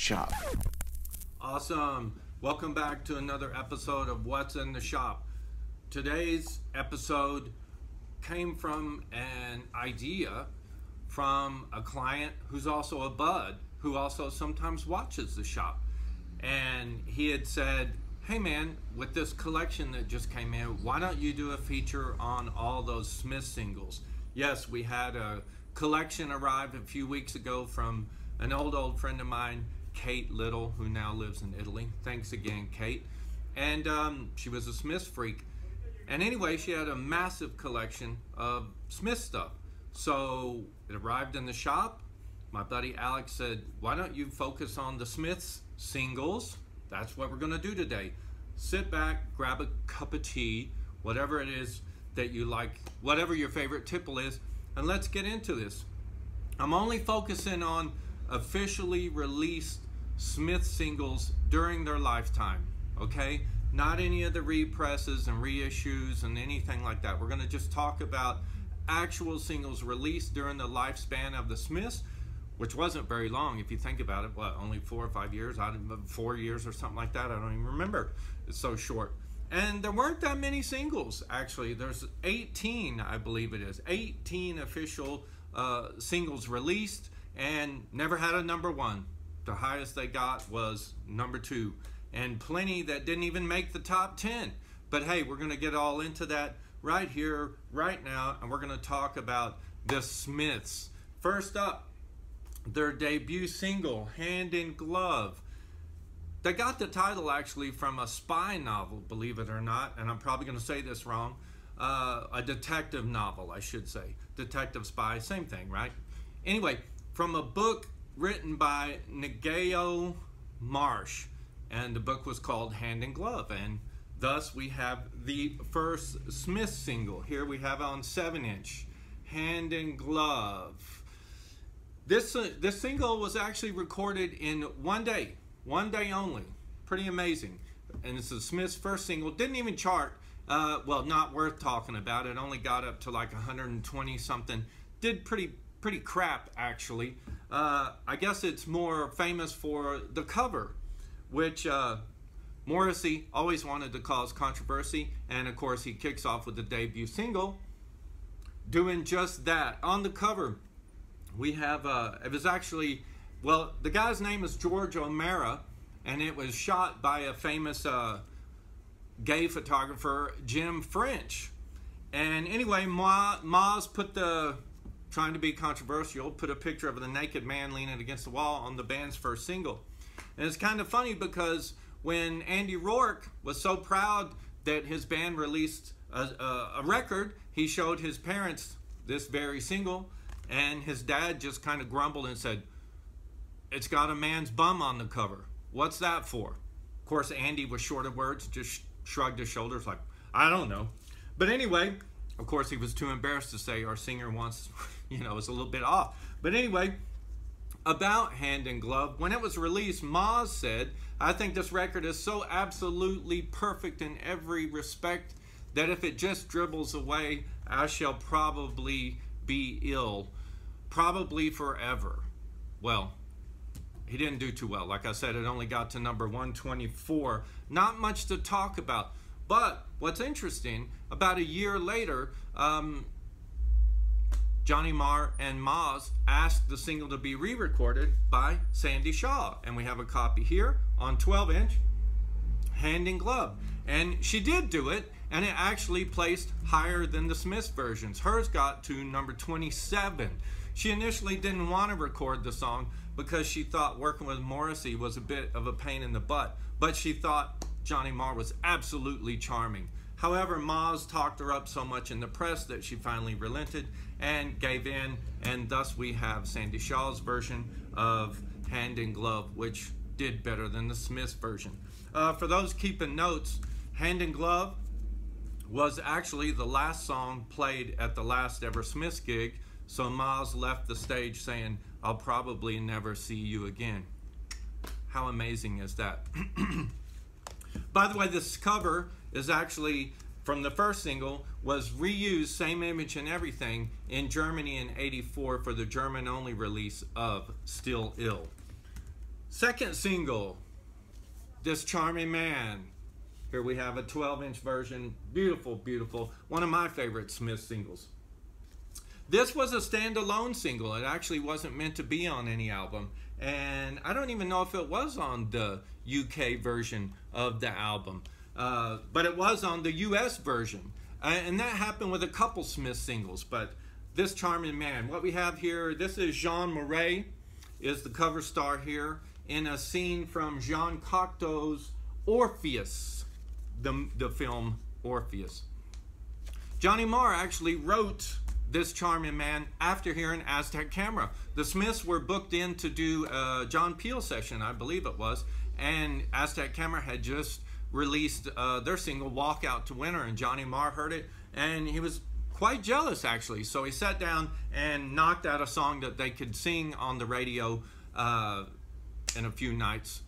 shop. Awesome. Welcome back to another episode of What's in the Shop. Today's episode came from an idea from a client who's also a bud, who also sometimes watches the shop. And he had said, hey man, with this collection that just came in, why don't you do a feature on all those Smith singles? Yes, we had a collection arrive a few weeks ago from an old friend of mine, Kate Little, who now lives in Italy. Thanks again, Kate. And she was a Smith freak. And anyway, she had a massive collection of Smith stuff. So it arrived in the shop. My buddy Alex said, why don't you focus on the Smiths singles? That's what we're gonna do today. Sit back, grab a cup of tea, whatever it is that you like, whatever your favorite tipple is, and let's get into this. I'm only focusing on officially released Smith singles during their lifetime, okay? Not any of the represses and reissues and anything like that. We're gonna just talk about actual singles released during the lifespan of the Smiths, which wasn't very long if you think about it. What, only 4 or 5 years? 4 years or something like that. I don't even remember. It's so short. And there weren't that many singles, actually. There's 18, I believe it is. 18 official singles released and never had a #1. The highest they got was #2. And plenty that didn't even make the top 10. But hey, we're going to get all into that right here, right now. And we're going to talk about the Smiths. First up, their debut single, Hand in Glove. They got the title actually from a spy novel, believe it or not, and I'm probably going to say this wrong, a detective novel, I should say. Detective spy, same thing, right? Anyway, from a book written by Ngaio Marsh, and the book was called Hand in Glove, and thus we have the first Smith single. Here we have on 7-inch, Hand in Glove. This single was actually recorded in one day only. Pretty amazing. And it's the Smiths' first single. Didn't even chart. Well, not worth talking about. It only got up to like 120 something. Did pretty crap, actually. I guess it's more famous for the cover, which Morrissey always wanted to cause controversy. And of course, he kicks off with the debut single, doing just that. On the cover, we have, it was actually, well, the guy's name is George O'Mara, and it was shot by a famous gay photographer, Jim French. And anyway, Moz put trying to be controversial, put a picture of the naked man leaning against the wall on the band's first single. And it's kind of funny because when Andy Rourke was so proud that his band released a record, he showed his parents this very single, and his dad just kind of grumbled and said, it's got a man's bum on the cover. What's that for? Of course, Andy was short of words, just shrugged his shoulders like, I don't know. But anyway, of course, he was too embarrassed to say our singer wants, is a little bit off. But anyway, about Hand in Glove, when it was released, Moz said, I think this record is so absolutely perfect in every respect that if it just dribbles away, I shall probably be ill. Probably forever. Well, he didn't do too well. Like I said, it only got to number 124. Not much to talk about. But what's interesting, about a year later, Johnny Marr and Moz asked the single to be re-recorded by Sandie Shaw. And we have a copy here on 12-inch, Hand in Glove. And she did do it, and it actually placed higher than the Smiths versions. Hers got to number 27. She initially didn't want to record the song because she thought working with Morrissey was a bit of a pain in the butt, but she thought Johnny Marr was absolutely charming. However, Moz talked her up so much in the press that she finally relented and gave in, and thus we have Sandie Shaw's version of Hand in Glove, which did better than the Smiths version. For those keeping notes, Hand in Glove was actually the last song played at the last ever Smiths gig, so Moz left the stage saying, I'll probably never see you again. How amazing is that? By the way, this cover is actually from the first single, was reused, same image and everything, in Germany in '84 for the German-only release of Still Ill. Second single, This Charming Man. Here we have a 12-inch version. Beautiful, beautiful. One of my favorite Smith singles. This was a standalone single. It actually wasn't meant to be on any album. And I don't even know if it was on the UK version of the album. But it was on the US version. And that happened with a couple Smith singles. But This Charming Man. What we have here, this is Jean Marais, is the cover star here, in a scene from Jean Cocteau's Orpheus, the film Orpheus. Johnny Marr actually wrote This Charming Man after hearing Aztec Camera. The Smiths were booked in to do a John Peel session, I believe it was, and Aztec Camera had just released their single Walk Out to Winter, and Johnny Marr heard it, and he was quite jealous actually. So he sat down and knocked out a song that they could sing on the radio in a few nights,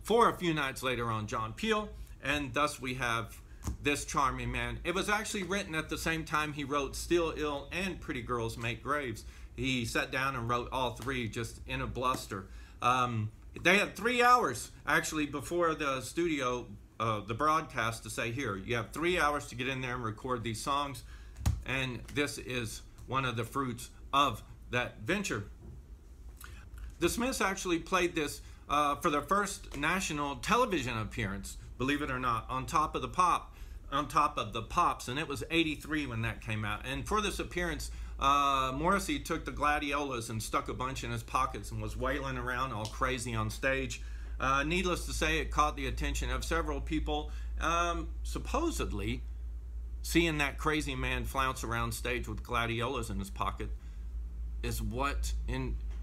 for a few nights later on John Peel, and thus we have This Charming Man. It was actually written at the same time he wrote Still Ill and Pretty Girls Make Graves. He sat down and wrote all three just in a bluster. They had 3 hours actually before the studio, the broadcast, to say, here, you have 3 hours to get in there and record these songs, and this is one of the fruits of that venture. The Smiths actually played this for their first national television appearance, believe it or not, on Top of the Pops, and it was '83 when that came out. And for this appearance, Morrissey took the gladiolas and stuck a bunch in his pockets and was wailing around all crazy on stage. Needless to say, it caught the attention of several people. Supposedly, seeing that crazy man flounce around stage with gladiolas in his pocket is what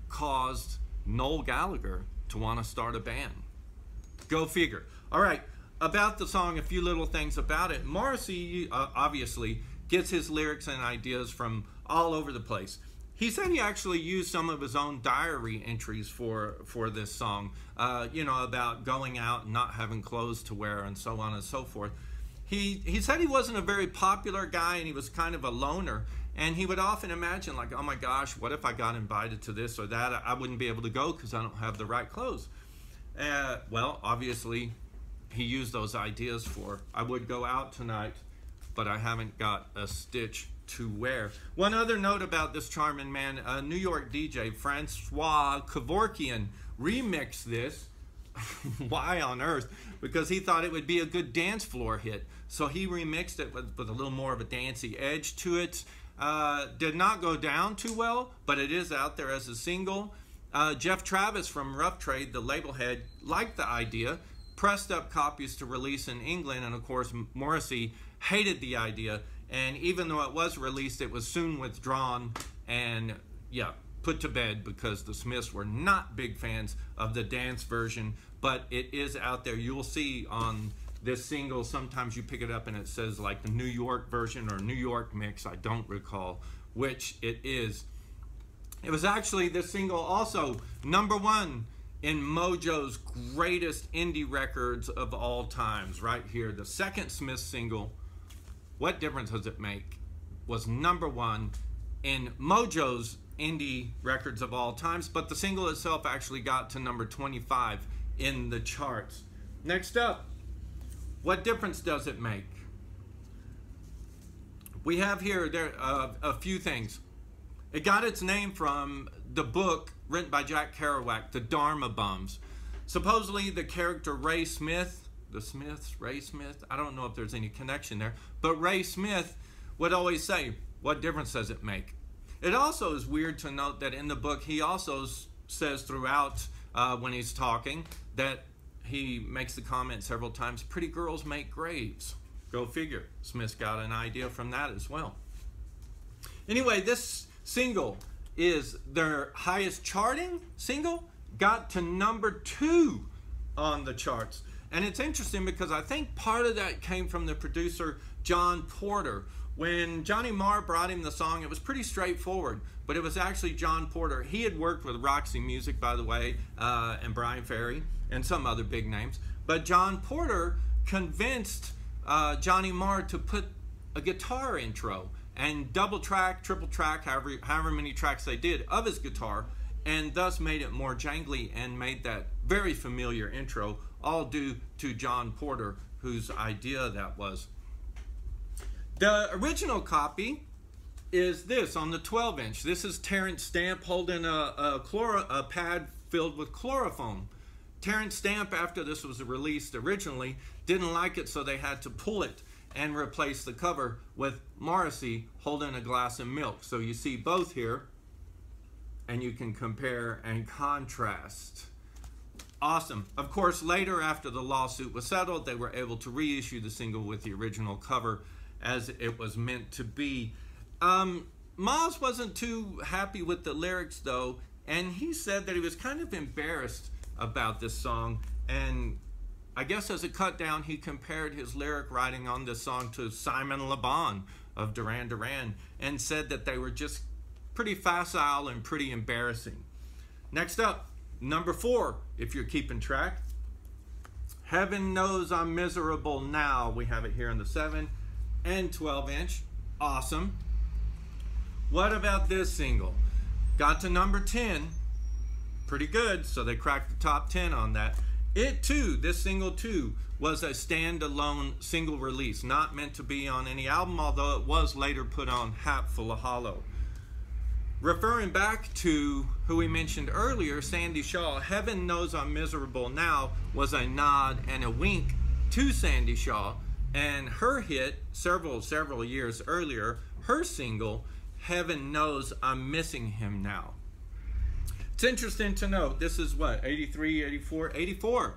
caused Noel Gallagher to want to start a band. Go figure. All right, about the song, a few little things about it. Morrissey obviously gets his lyrics and ideas from all over the place. He said he actually used some of his own diary entries for this song, you know, about going out and not having clothes to wear and so on and so forth. He said he wasn't a very popular guy and he was kind of a loner, and he would often imagine, like, oh my gosh, what if I got invited to this or that? I wouldn't be able to go because I don't have the right clothes. Well, obviously, he used those ideas for, I would go out tonight, but I haven't got a stitch to wear. One other note about This Charming Man, a New York DJ, Francois Kevorkian, remixed this. Why on earth? Because he thought it would be a good dance floor hit. So he remixed it with a little more of a dancey edge to it. Did not go down too well, but it is out there as a single. Jeff Travis from Rough Trade, the label head, liked the idea, pressed up copies to release in England, and of course Morrissey hated the idea, and even though it was released, it was soon withdrawn and, yeah, put to bed because the Smiths were not big fans of the dance version, but it is out there. You'll see on this single, sometimes you pick it up and it says like the New York version or New York mix. I don't recall which it is. It was actually, this single also #1 in Mojo's greatest indie records of all times, right here. The second Smith single, What Difference Does It Make, was #1 in Mojo's indie records of all times, but the single itself actually got to number 25 in the charts. Next up, What Difference Does It Make? We have here a few things. It got its name from the book written by Jack Kerouac, The Dharma Bums. Supposedly the character Ray Smith, the Smiths, Ray Smith, I don't know if there's any connection there, but Ray Smith would always say, what difference does it make? It also is weird to note that in the book he also says throughout when he's talking that he makes the comment several times, pretty girls make graves. Go figure. Smith's got an idea from that as well. Anyway, this single is their highest charting single, got to #2 on the charts. And it's interesting because I think part of that came from the producer John Porter. When Johnny Marr brought him the song, it was pretty straightforward, but it was actually John Porter. He had worked with Roxy Music, by the way, and Brian Ferry, and some other big names. But John Porter convinced Johnny Marr to put a guitar intro and double track, triple track, however many tracks they did of his guitar and thus made it more jangly and made that very familiar intro, all due to John Porter, whose idea that was. The original copy is this on the 12-inch. This is Terence Stamp holding a pad filled with chloroform. Terence Stamp, after this was released originally, didn't like it, so they had to pull it and replace the cover with Morrissey holding a glass of milk. So you see both here, and you can compare and contrast. Awesome. Of course, later, after the lawsuit was settled, they were able to reissue the single with the original cover as it was meant to be. Moz wasn't too happy with the lyrics, though, and he said that he was kind of embarrassed about this song, and I guess as a cut down, he compared his lyric writing on this song to Simon Le Bon of Duran Duran, and said that they were just pretty facile and pretty embarrassing. Next up, number 4, if you're keeping track. Heaven Knows I'm Miserable Now. We have it here in the 7 and 12-inch. Awesome. What about this single? Got to number 10. Pretty good, so they cracked the top 10 on that. It too, this single too, was a standalone single release, not meant to be on any album, although it was later put on Hatful of Hollow. Referring back to who we mentioned earlier, Sandie Shaw, Heaven Knows I'm Miserable Now was a nod and a wink to Sandie Shaw, and her hit several years earlier, her single, Heaven Knows I'm Missing Him Now. It's interesting to note, this is what, 83, 84, 84,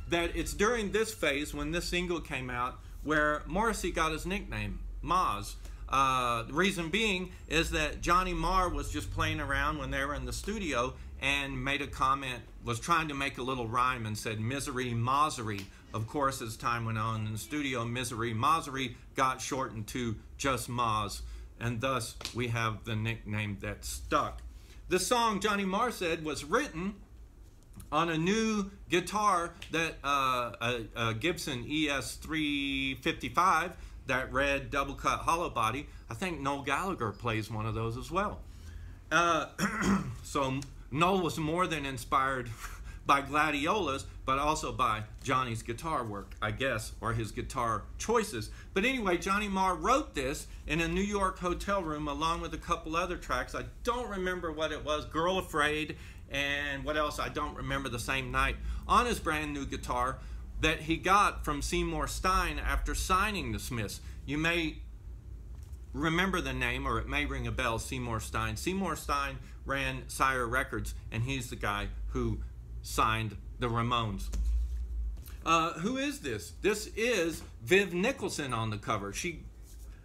that it's during this phase when this single came out where Morrissey got his nickname, Moz. The reason being is that Johnny Marr was just playing around when they were in the studio and made a comment, was trying to make a little rhyme and said misery, Mosery. Of course, as time went on in the studio, misery, Mosery got shortened to just Moz, and thus we have the nickname that stuck. The song, Johnny Marr said, was written on a new guitar, that a Gibson ES355, that red double cut hollow body. I think Noel Gallagher plays one of those as well. So Noel was more than inspired by Gladiolas, but also by Johnny's guitar work, I guess, or his guitar choices. But anyway, Johnny Marr wrote this in a New York hotel room along with a couple other tracks. I don't remember what it was, Girl Afraid, and what else, I don't remember, the same night, on his brand new guitar that he got from Seymour Stein after signing the Smiths. You may remember the name, or it may ring a bell, Seymour Stein. Seymour Stein ran Sire Records, and he's the guy who signed the Ramones. Who is this? This is Viv Nicholson on the cover.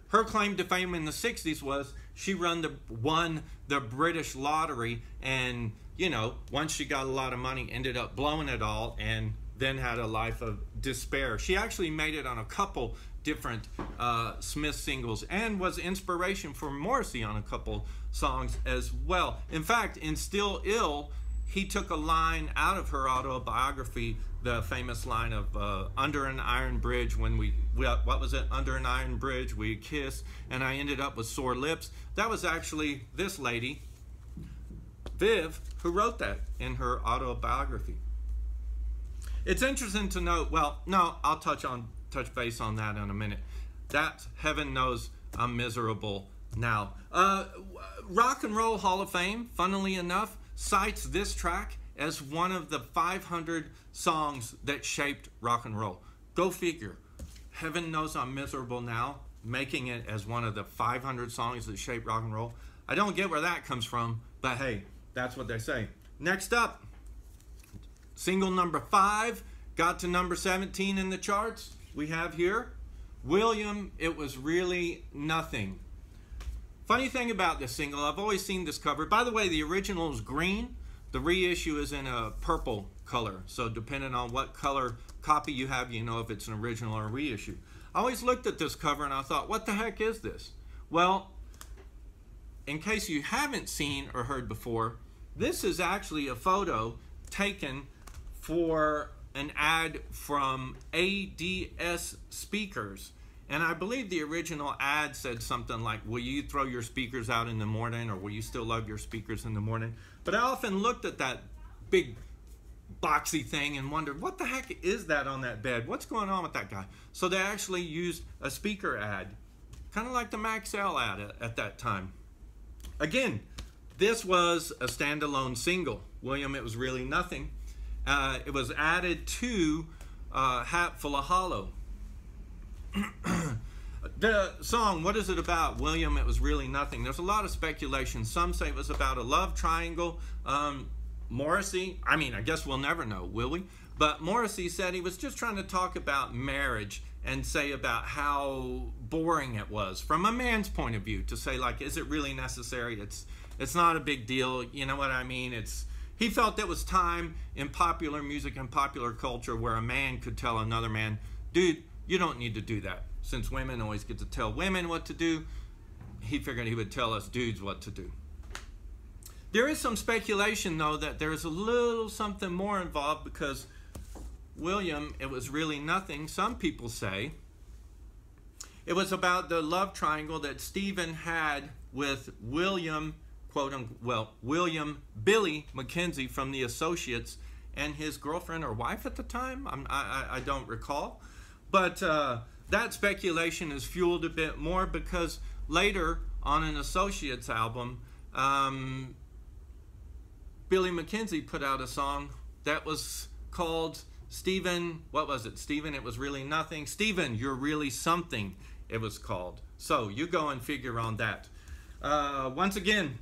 Her claim to fame in the 60s was she won the British lottery, and, you know, once she got a lot of money, ended up blowing it all, and then had a life of despair. She actually made it on a couple different Smith singles and was inspiration for Morrissey on a couple songs as well. In fact, in Still Ill, he took a line out of her autobiography, the famous line of under an iron bridge when what was it? Under an iron bridge we kissed and I ended up with sore lips. That was actually this lady, Viv, who wrote that in her autobiography. It's interesting to note, well, no, I'll touch base on that in a minute. That's Heaven Knows I'm Miserable Now. Rock and Roll Hall of Fame, funnily enough, cites this track as one of the 500 songs that shaped rock and roll. Go figure. Heaven Knows I'm Miserable Now, making it as one of the 500 songs that shaped rock and roll. I don't get where that comes from, but hey, that's what they say. Next up, single number 5, got to number 17 in the charts. We have here, William, It Was Really Nothing. Funny thing about this single, I've always seen this cover. By the way, the original is green. The reissue is in a purple color. So depending on what color copy you have, you know if it's an original or a reissue. I always looked at this cover and I thought, what the heck is this? Well, in case you haven't seen or heard before, this is actually a photo taken for an ad from ADS Speakers. And I believe the original ad said something like, will you throw your speakers out in the morning, or will you still love your speakers in the morning? But I often looked at that big boxy thing and wondered, what the heck is that on that bed? What's going on with that guy? So they actually used a speaker ad, kind of like the Maxell ad at that time. Again, this was a standalone single. William, It Was Really Nothing. It was added to Hat Full of Hollow. The song, what is it about? William, It Was Really Nothing. There's a lot of speculation. Some say it was about a love triangle. Morrissey, I mean, I guess we'll never know, will we? But Morrissey said he was just trying to talk about marriage and say about how boring it was from a man's point of view, to say, like, is it really necessary? It's not a big deal, you know what I mean? He felt there was time in popular music and popular culture where a man could tell another man, dude, you don't need to do that. Since women always get to tell women what to do, he figured he would tell us dudes what to do. There is some speculation, though, that there's a little something more involved, because William, It Was Really Nothing, some people say it was about the love triangle that Stephen had with William, William Billy McKenzie from the Associates, and his girlfriend or wife at the time. I don't recall. But that speculation is fueled a bit more because later on an Associates album, Billy McKenzie put out a song that was called Stephen, what was it? Stephen, It Was Really Nothing. Stephen, You're Really Something, it was called. So you go and figure on that. Once again,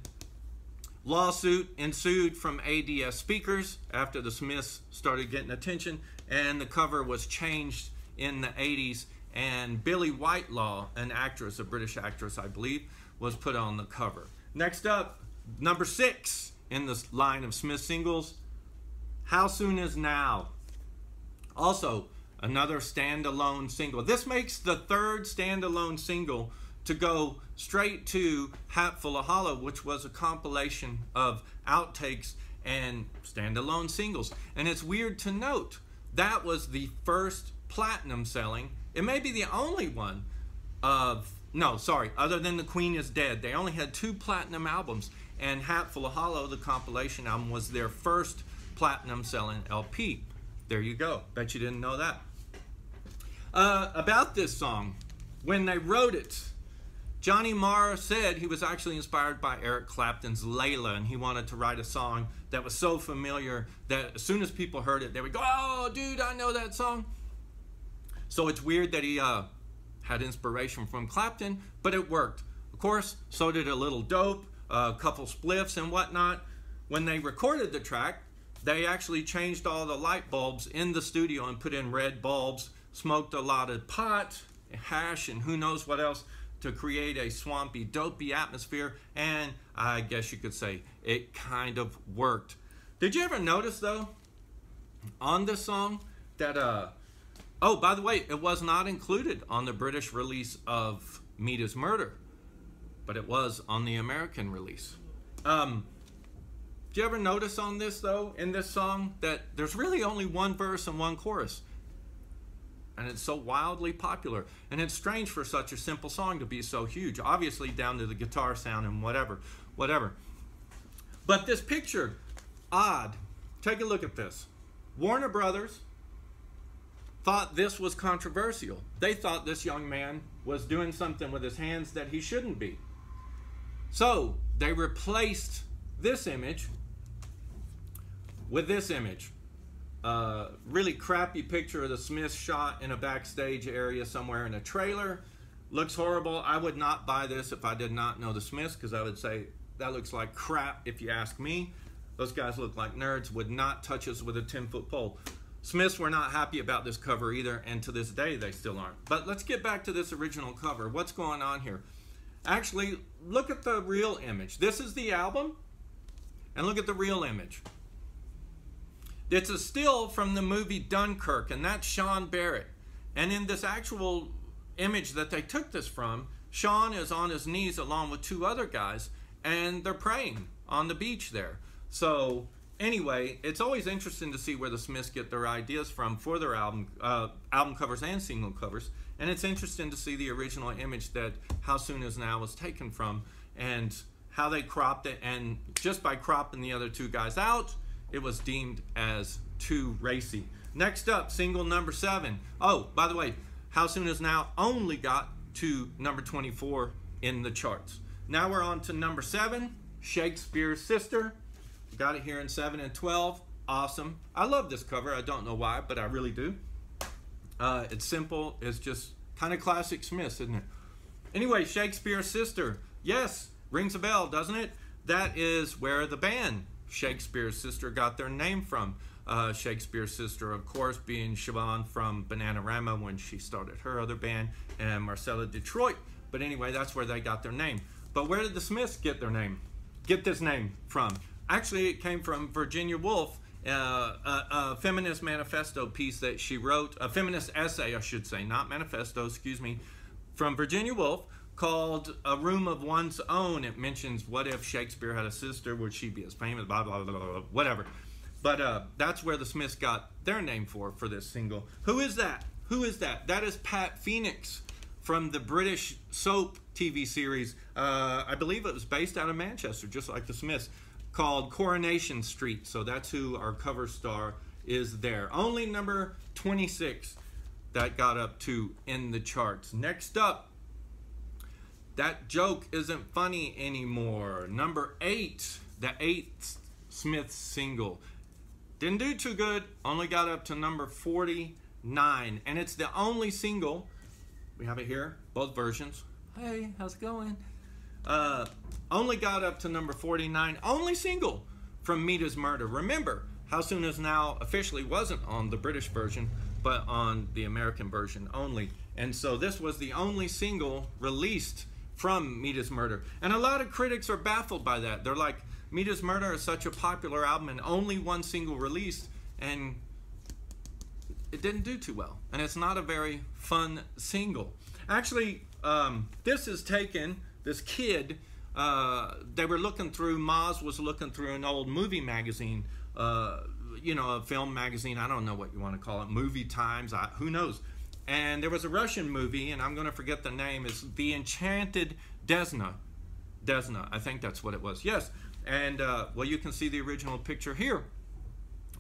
lawsuit ensued from ADS speakers after the Smiths started getting attention, and the cover was changed in the 80s, and Billie Whitelaw, an actress, a British actress I believe, was put on the cover. Next up, number 6 in the line of Smith singles, How Soon Is Now. Also another standalone single. This makes the 3rd standalone single to go straight to Hat Full of Hollow, which was a compilation of outtakes and standalone singles. And it's weird to note, that was the first platinum selling. It may be the only one of, no, sorry, other than The Queen Is Dead. They only had 2 platinum albums, and Hat Full of Hollow, the compilation album, was their first platinum selling LP. There you go. Bet you didn't know that. About this song, when they wrote it, Johnny Marr said he was actually inspired by Eric Clapton's Layla, and he wanted to write a song that was so familiar that as soon as people heard it, they would go, oh, dude, I know that song. So it's weird that he had inspiration from Clapton, but it worked. Of course, so did A Little Dope, a couple spliffs and whatnot. When they recorded the track, they actually changed all the light bulbs in the studio and put in red bulbs, smoked a lot of pot, hash, and who knows what else to create a swampy, dopey atmosphere, and I guess you could say it kind of worked. Did you ever notice, though, on this song that, oh, by the way, it was not included on the British release of Meat Is Murder, but it was on the American release. Did you ever notice on this, though, in this song, that there's really only one verse and one chorus? And it's so wildly popular. And it's strange for such a simple song to be so huge. Obviously down to the guitar sound and whatever. But this picture, odd. Take a look at this. Warner Brothers thought this was controversial. They thought this young man was doing something with his hands that he shouldn't be. So they replaced this image with this image. Really crappy picture of the Smiths shot in a backstage area somewhere in a trailer. Looks horrible. I would not buy this if I did not know the Smiths, because I would say that looks like crap if you ask me. Those guys look like nerds, would not touch us with a 10-foot pole. Smiths were not happy about this cover either, and to this day they still aren't. But let's get back to this original cover. What's going on here? Actually, look at the real image. This is the album, and look at the real image. It's a still from the movie Dunkirk, and that's Sean Barrett. And in this actual image that they took this from, Sean is on his knees along with 2 other guys, and they're praying on the beach there. So anyway, it's always interesting to see where the Smiths get their ideas from for their album covers and single covers. And it's interesting to see the original image that How Soon Is Now was taken from, and how they cropped it, and just by cropping the other two guys out, it was deemed as too racy. Next up, single number 7. Oh, by the way, How Soon Is Now only got to number 24 in the charts. Now we're on to number 7, Shakespeare's Sister. Got it here in 7 and 12. Awesome. I love this cover. I don't know why, but I really do. It's simple. It's just kind of classic Smiths, isn't it? Anyway, Shakespeare's Sister. Yes, rings a bell, doesn't it? That is where the band Shakespeare's Sister got their name from. Shakespeare's Sister, of course, being Siobhan from Bananarama when she started her other band, and Marcella Detroit. But anyway, that's where they got their name. But where did the Smiths get their name? Get this name from? Actually, it came from Virginia Woolf, a feminist manifesto piece that she wrote, a feminist essay, I should say, not manifesto, excuse me, from Virginia Woolf, called A Room of One's Own. It mentions, what if Shakespeare had a sister? Would she be as famous? Blah, blah, blah, blah, blah, whatever. But that's where the Smiths got their name for this single. Who is that? Who is that? That is Pat Phoenix from the British soap TV series. I believe it was based out of Manchester, just like the Smiths, called Coronation Street. So that's who our cover star is there. Only number 26 that got up to in the charts. Next up, That Joke Isn't Funny Anymore. Number 8, the 8th Smiths single. Didn't do too good, only got up to number 49. And it's the only single, we have it here, both versions. Hey, how's it going? Only got up to number 49, only single from Meet His Murder. Remember, How Soon Is Now officially wasn't on the British version, but on the American version only. And so this was the only single released from Meet His Murder. And a lot of critics are baffled by that. They're like, Meet His Murder is such a popular album and only one single released, and it didn't do too well. And it's not a very fun single. Actually, this is taken, this kid, they were looking through, Moz was looking through an old movie magazine, you know, a film magazine, I don't know what you want to call it, Movie Times, who knows. And there was a Russian movie, and I'm going to forget the name, it's The Enchanted Desna. Desna, I think that's what it was, yes. And, well, you can see the original picture here.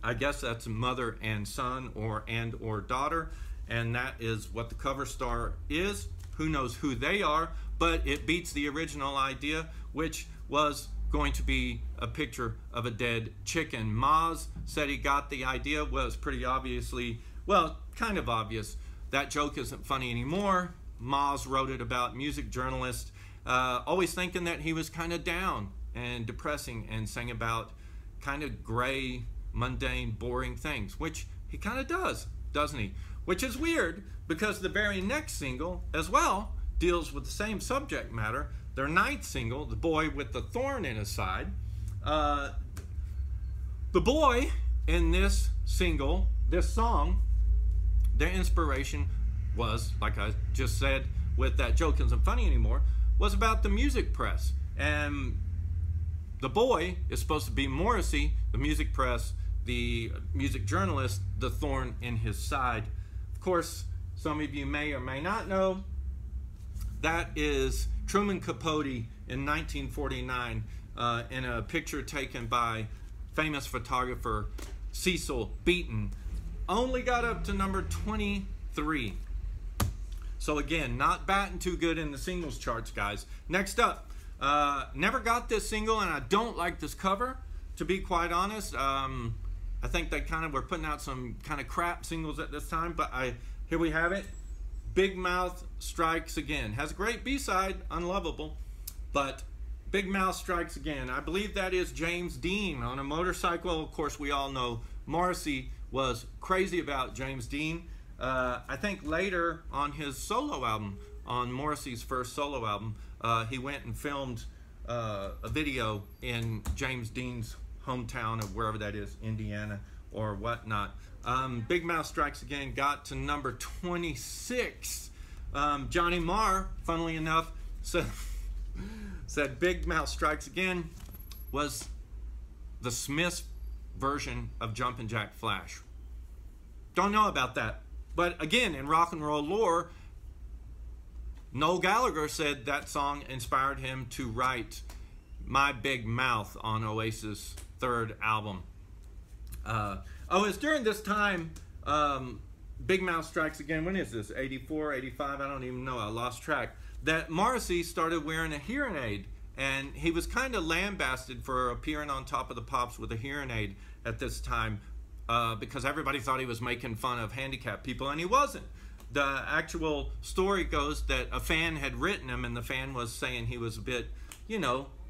I guess that's mother and son, or daughter, and that is what the cover star is. Who knows who they are, but it beats the original idea, which was going to be a picture of a dead chicken. Moz said he got the idea, was pretty obviously, well, kind of obvious. That Joke Isn't Funny Anymore. Moz wrote it about music journalist, always thinking that he was kind of down and depressing, and sang about kind of gray, mundane, boring things, which he kind of does, doesn't he? Which is weird, because the very next single as well deals with the same subject matter. Their 9th single, The Boy with the Thorn in His Side. The boy in this single, this song, their inspiration was, like I just said, with That Joke Isn't Funny Anymore, was about the music press. And the boy is supposed to be Morrissey, the music press, the music journalist, the thorn in his side. Of course, some of you may or may not know, that is Truman Capote in 1949 in a picture taken by famous photographer Cecil Beaton. Only got up to number 23. So again, not batting too good in the singles charts, guys. Next up, never got this single, and I don't like this cover, to be quite honest. I think they kind of were putting out some kind of crap singles at this time, but here we have it. Big Mouth Strikes Again. Has a great B-side, Unlovable, but Big Mouth Strikes Again. I believe that is James Dean on a motorcycle. Of course, we all know Morrissey was crazy about James Dean. I think later on his solo album, on Morrissey's first solo album, he went and filmed a video in James Dean's hometown of wherever that is, Indiana or whatnot. Big Mouth Strikes Again got to number 26. Johnny Marr, funnily enough, said Big Mouth Strikes Again was the Smiths version of Jumpin' Jack Flash. Don't know about that. But again, in rock and roll lore, Noel Gallagher said that song inspired him to write My Big Mouth on Oasis' third album. It's during this time, Big Mouth Strikes Again. When is this? 84, 85? I don't even know. I lost track. That Morrissey started wearing a hearing aid. And he was kind of lambasted for appearing on Top of the Pops with a hearing aid at this time because everybody thought he was making fun of handicapped people, and he wasn't. The actual story goes that a fan had written him, and the fan was saying he was a bit,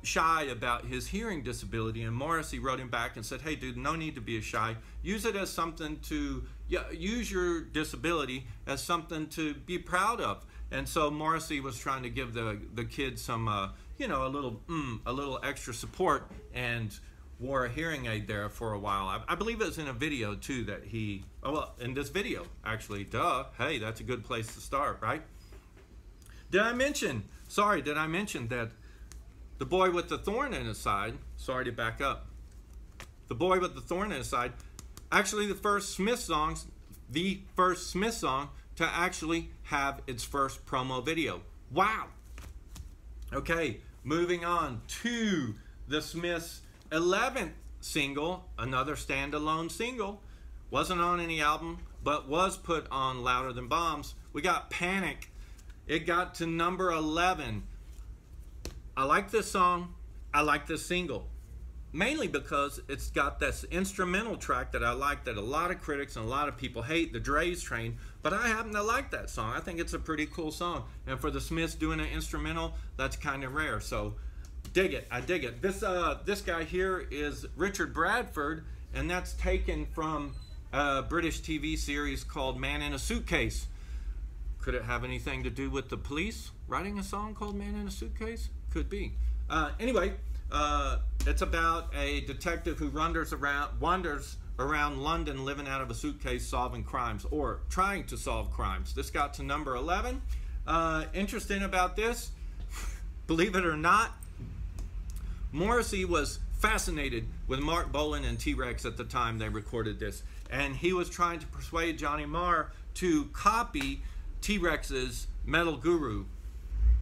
shy about his hearing disability, and Morrissey wrote him back and said, hey dude, no need to be shy. Use it as something to, use your disability as something to be proud of. And so Morrissey was trying to give the kid some, a little extra support, and wore a hearing aid there for a while. I believe it was in a video too that he, in this video actually, duh, hey, that's a good place to start, right? Did I mention that the boy with the thorn in his side, sorry to back up, the boy with the thorn in his side, actually the first Smith song to actually have its first promo video. Wow. Okay, moving on to the Smiths' 11th single, another standalone single. Wasn't on any album, but was put on Louder Than Bombs. We got Panic. It got to number 11. I like this song. I like this single. Mainly because it's got this instrumental track that I like, that a lot of critics and a lot of people hate, the Dre's Train, but I happen to like that song. I think it's a pretty cool song. And for the Smiths doing an instrumental, that's kind of rare. So dig it. I dig it. This guy here is Richard Bradford, and that's taken from a British TV series called Man in a Suitcase. Could it have anything to do with the Police writing a song called Man in a Suitcase? Could be. Anyway, it's about a detective who wanders around London living out of a suitcase solving crimes, or trying to solve crimes. This got to number 11. Interesting about this, believe it or not, Morrissey was fascinated with Mark Bolan and T-Rex at the time they recorded this, and he was trying to persuade Johnny Marr to copy T-Rex's Metal Guru.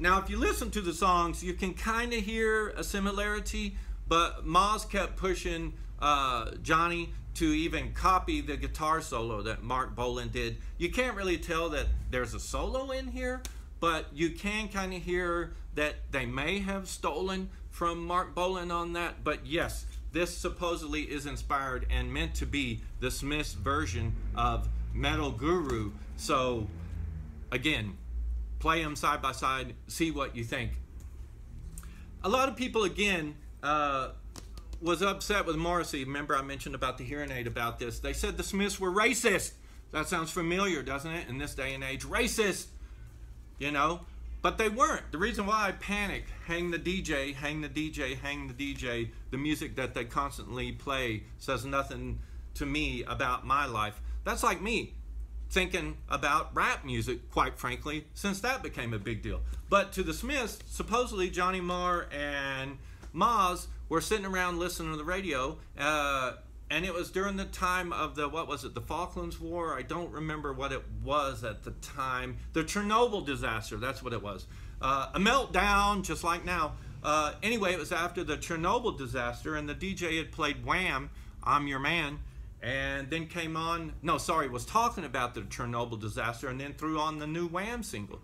Now, if you listen to the songs, you can kind of hear a similarity, but Maz kept pushing Johnny to even copy the guitar solo that Mark Bolan did. You can't really tell that there's a solo in here, but you can kind of hear that they may have stolen from Mark Bolan on that. But yes, this supposedly is inspired and meant to be the Smiths' version of Metal Guru. So, again, play them side by side, see what you think. A lot of people, again, was upset with Morrissey. Remember I mentioned about the hearing aid about this. They said the Smiths were racist. That sounds familiar, doesn't it? In this day and age, racist, But they weren't. The reason why Panic, Hang the DJ, Hang the DJ, Hang the DJ, the music that they constantly play says nothing to me about my life. That's like me thinking about rap music, quite frankly, since that became a big deal. But to the Smiths, supposedly Johnny Marr and Maz were sitting around listening to the radio, and it was during the time of the, the Falklands War? I don't remember what it was at the time. The Chernobyl disaster, that's what it was. A meltdown, just like now. Anyway, it was after the Chernobyl disaster, and the DJ had played Wham, I'm Your Man, and then was talking about the Chernobyl disaster, and then threw on the new Wham single.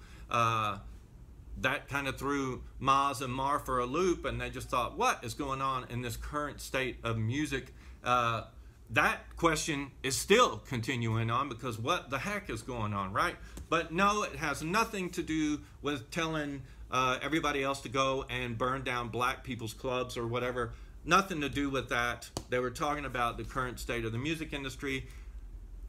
That kind of threw Maz and Marr for a loop, and they just thought, what is going on in this current state of music? That question is still continuing on, because what the heck is going on, right? But no, it has nothing to do with telling everybody else to go and burn down black people's clubs or whatever. Nothing to do with that. They were talking about the current state of the music industry.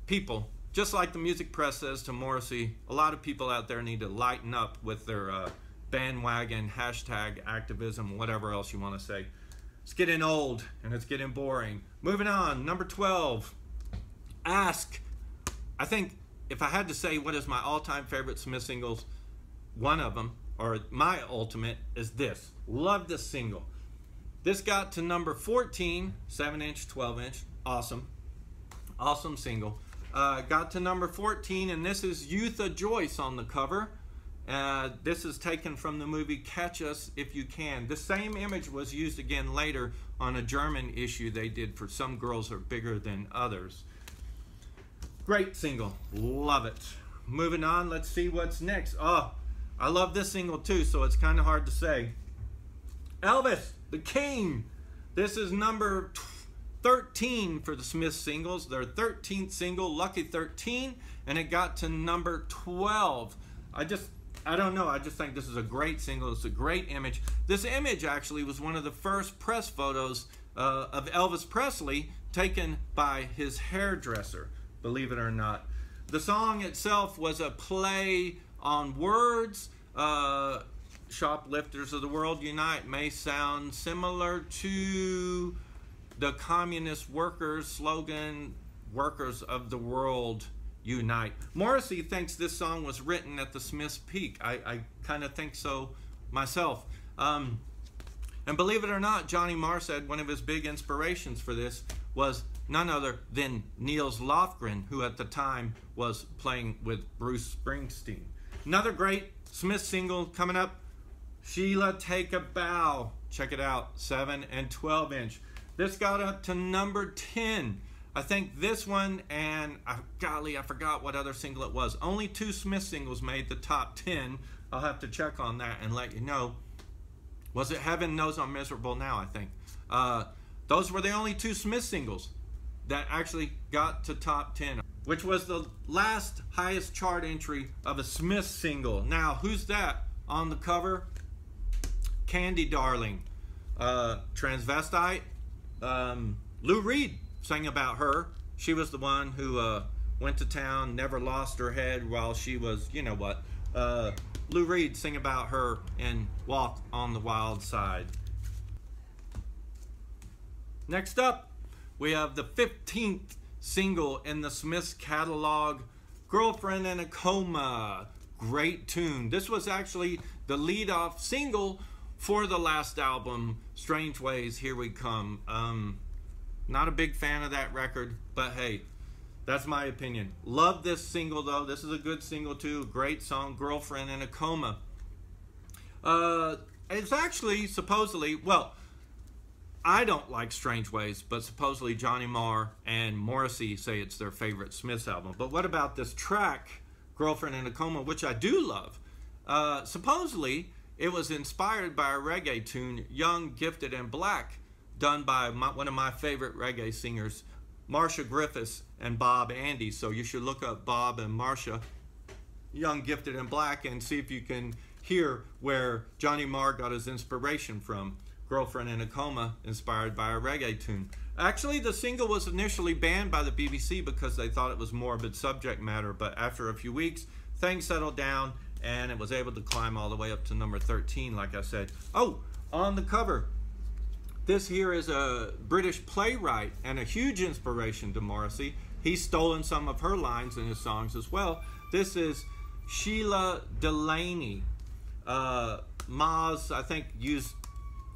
People, just like the music press says to Morrissey, a lot of people out there need to lighten up with their bandwagon, hashtag activism, whatever else you want to say. It's getting old and it's getting boring. Moving on, number 12, Ask. I think if I had to say what is my all-time favorite Smith singles, one of them, or my ultimate, is this. Love this single. This got to number 14, 7-inch, 12-inch, awesome. Awesome single. Got to number 14, and this is Yootha Joyce on the cover. This is taken from the movie Catch Us If You Can. The same image was used again later on a German issue they did for Some Girls Are Bigger Than Others. Great single. Love it. Moving on, let's see what's next. Oh, I love this single too, so it's kind of hard to say. Elvis, the King. This is number 13 for the Smiths singles. Their 13th single, Lucky 13, and it got to number 12. I don't know. I just think this is a great single. It's a great image. This image actually was one of the first press photos of Elvis Presley taken by his hairdresser, believe it or not. The song itself was a play on words. Shoplifters of the World Unite may sound similar to the Communist Workers slogan, Workers of the World Unite. Morrissey thinks this song was written at the Smiths' peak. I kind of think so myself. And believe it or not, Johnny Marr said one of his big inspirations for this was none other than Niels Lofgren, who at the time was playing with Bruce Springsteen. Another great Smiths single coming up, Sheila Take a Bow. Check it out, 7 and 12 inch. This got up to number 10. I think this one and, golly, I forgot what other single it was. Only 2 Smith singles made the top 10. I'll have to check on that and let you know. Was it Heaven Knows I'm Miserable Now, I think. Those were the only 2 Smith singles that actually got to top 10, which was the last highest chart entry of a Smith single. Now, who's that on the cover? Candy Darling, transvestite. Lou Reed sang about her. She was the one who went to town, never lost her head while she was, you know what. Lou Reed sang about her in Walk on the Wild Side. Next up, we have the 15th single in the Smiths catalog, Girlfriend in a Coma. Great tune. This was actually the lead-off single for the last album, Strange Ways, Here We Come. Not a big fan of that record, but hey, that's my opinion. Love this single though. This is a good single too. Great song, Girlfriend in a Coma. It's actually supposedly, well, I don't like Strange Ways, but supposedly Johnny Marr and Morrissey say it's their favorite Smiths album. But what about this track, Girlfriend in a Coma, which I do love? Supposedly, it was inspired by a reggae tune, Young, Gifted, and Black, done by one of my favorite reggae singers, Marsha Griffiths and Bob Andy. So you should look up Bob and Marsha, Young, Gifted, and Black, and see if you can hear where Johnny Marr got his inspiration from. Girlfriend in a Coma, inspired by a reggae tune. Actually, the single was initially banned by the BBC because they thought it was morbid subject matter, but after a few weeks, things settled down, and it was able to climb all the way up to number 13, like I said. Oh, on the cover, this here is a British playwright and a huge inspiration to Morrissey. He's stolen some of her lines in his songs as well. This is Sheila Delaney. Moz, I think,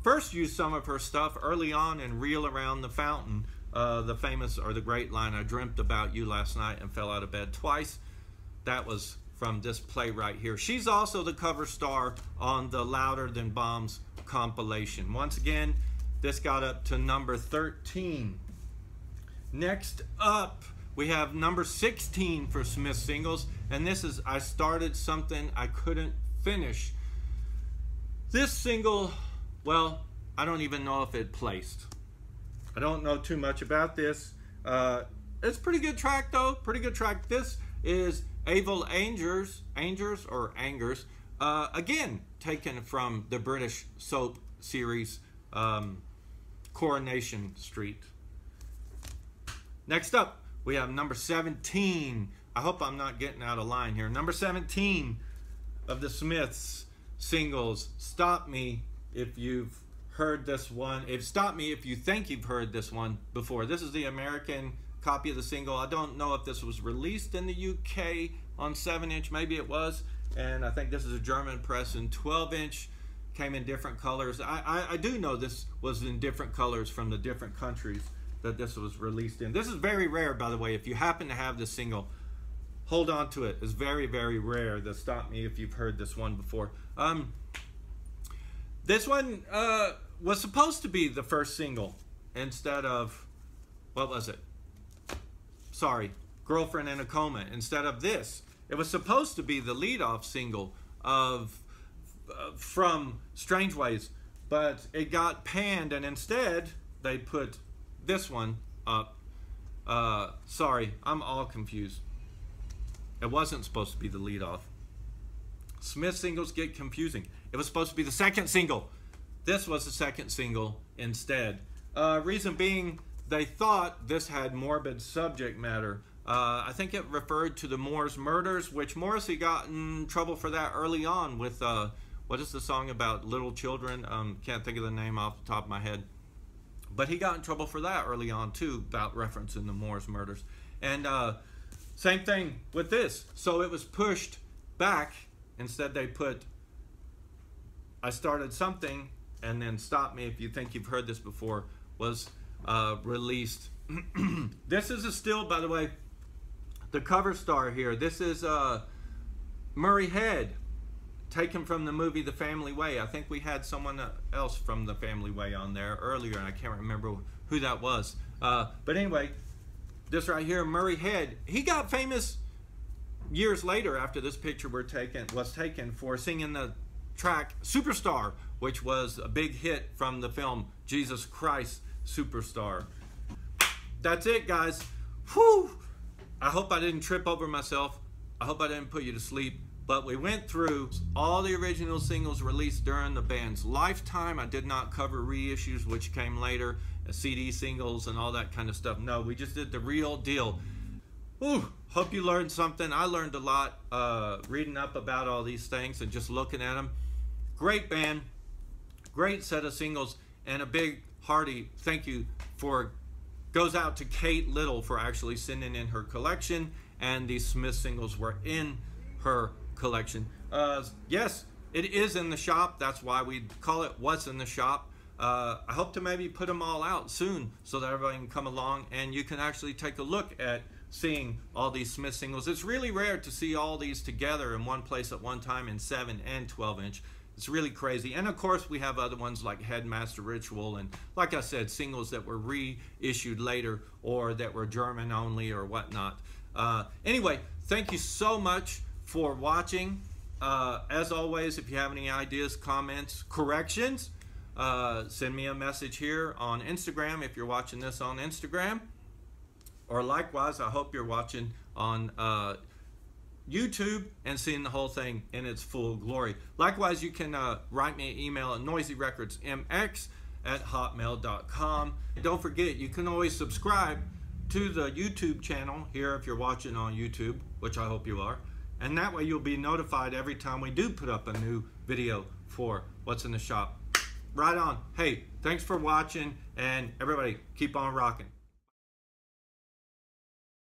first used some of her stuff early on in Reel Around the Fountain, the famous or the great line, I dreamt about you last night and fell out of bed twice. That was from this play right here. She's also the cover star on the Louder Than Bombs compilation. Once again, this got up to number 13. Next up, we have number 16 for Smith singles, and this is I Started Something I Couldn't Finish. This single, well, I don't even know if it placed. I don't know too much about this. It's a pretty good track though, pretty good track. This is Evil Angers, again, taken from the British soap series Coronation Street. Next up, we have number 17. I hope I'm not getting out of line here. Number 17 of the Smiths singles, Stop Me If You've Heard This One. Stop Me If You Think You've Heard This One before. This is the American copy of the single. I don't know if this was released in the UK on 7-inch. Maybe it was. And I think this is a German press in 12-inch. Came in different colors. I do know this was in different colors from the different countries that this was released in. This is very rare, by the way. If you happen to have this single, hold on to it. It's very, very rare. They'll stop me if you've heard this one before. This one was supposed to be the first single instead of, what was it? Sorry, Girlfriend in a Coma. Instead of this, it was supposed to be the lead-off single of from Strange Ways, but it got panned, and instead they put this one up. Sorry, I'm all confused. It wasn't supposed to be the lead-off. Smith singles get confusing. It was supposed to be the second single. This was the second single instead. Reason being, they thought this had morbid subject matter. I think it referred to the Moors murders, which Morrissey got in trouble for that early on with, what is the song about little children? Can't think of the name off the top of my head. But he got in trouble for that early on too, about referencing the Moors murders. And same thing with this. So it was pushed back. Instead they put, I started something, and then Stop Me If You Think You've Heard This Before was released. This is a still, by the way, the cover star here. This is Murray Head, taken from the movie The Family Way. I think we had someone else from The Family Way on there earlier, and I can't remember who that was. But anyway, this right here, Murray Head, he got famous years later after this picture was taken for singing the track Superstar, which was a big hit from the film Jesus Christ Superstar. That's it, guys. Whew! I hope I didn't trip over myself. I hope I didn't put you to sleep. But we went through all the original singles released during the band's lifetime. I did not cover reissues, which came later, CD singles and all that kind of stuff. No, we just did the real deal. Ooh, hope you learned something. I learned a lot reading up about all these things and just looking at them. Great band, great set of singles, and a big hearty thank you goes out to Kate Little for actually sending in her collection, and these Smith singles were in her collection. Yes, it is in the shop. That's why we call it What's in the Shop. I hope to maybe put them all out soon so that everybody can come along and you can actually take a look at seeing all these Smith singles. It's really rare to see all these together in one place at one time in 7 and 12 inch. It's really crazy. And of course we have other ones like Headmaster Ritual, and like I said, singles that were reissued later or that were German only or whatnot. Anyway, thank you so much for watching. As always, if you have any ideas, comments, corrections, send me a message here on Instagram if you're watching this on Instagram. Or likewise, I hope you're watching on YouTube and seeing the whole thing in its full glory. Likewise, you can write me an email at noisyrecordsmx@hotmail.com. Don't forget, you can always subscribe to the YouTube channel here if you're watching on YouTube, which I hope you are. And that way you'll be notified every time we do put up a new video for What's in the Shop. Right on. Hey, thanks for watching, and everybody keep on rocking.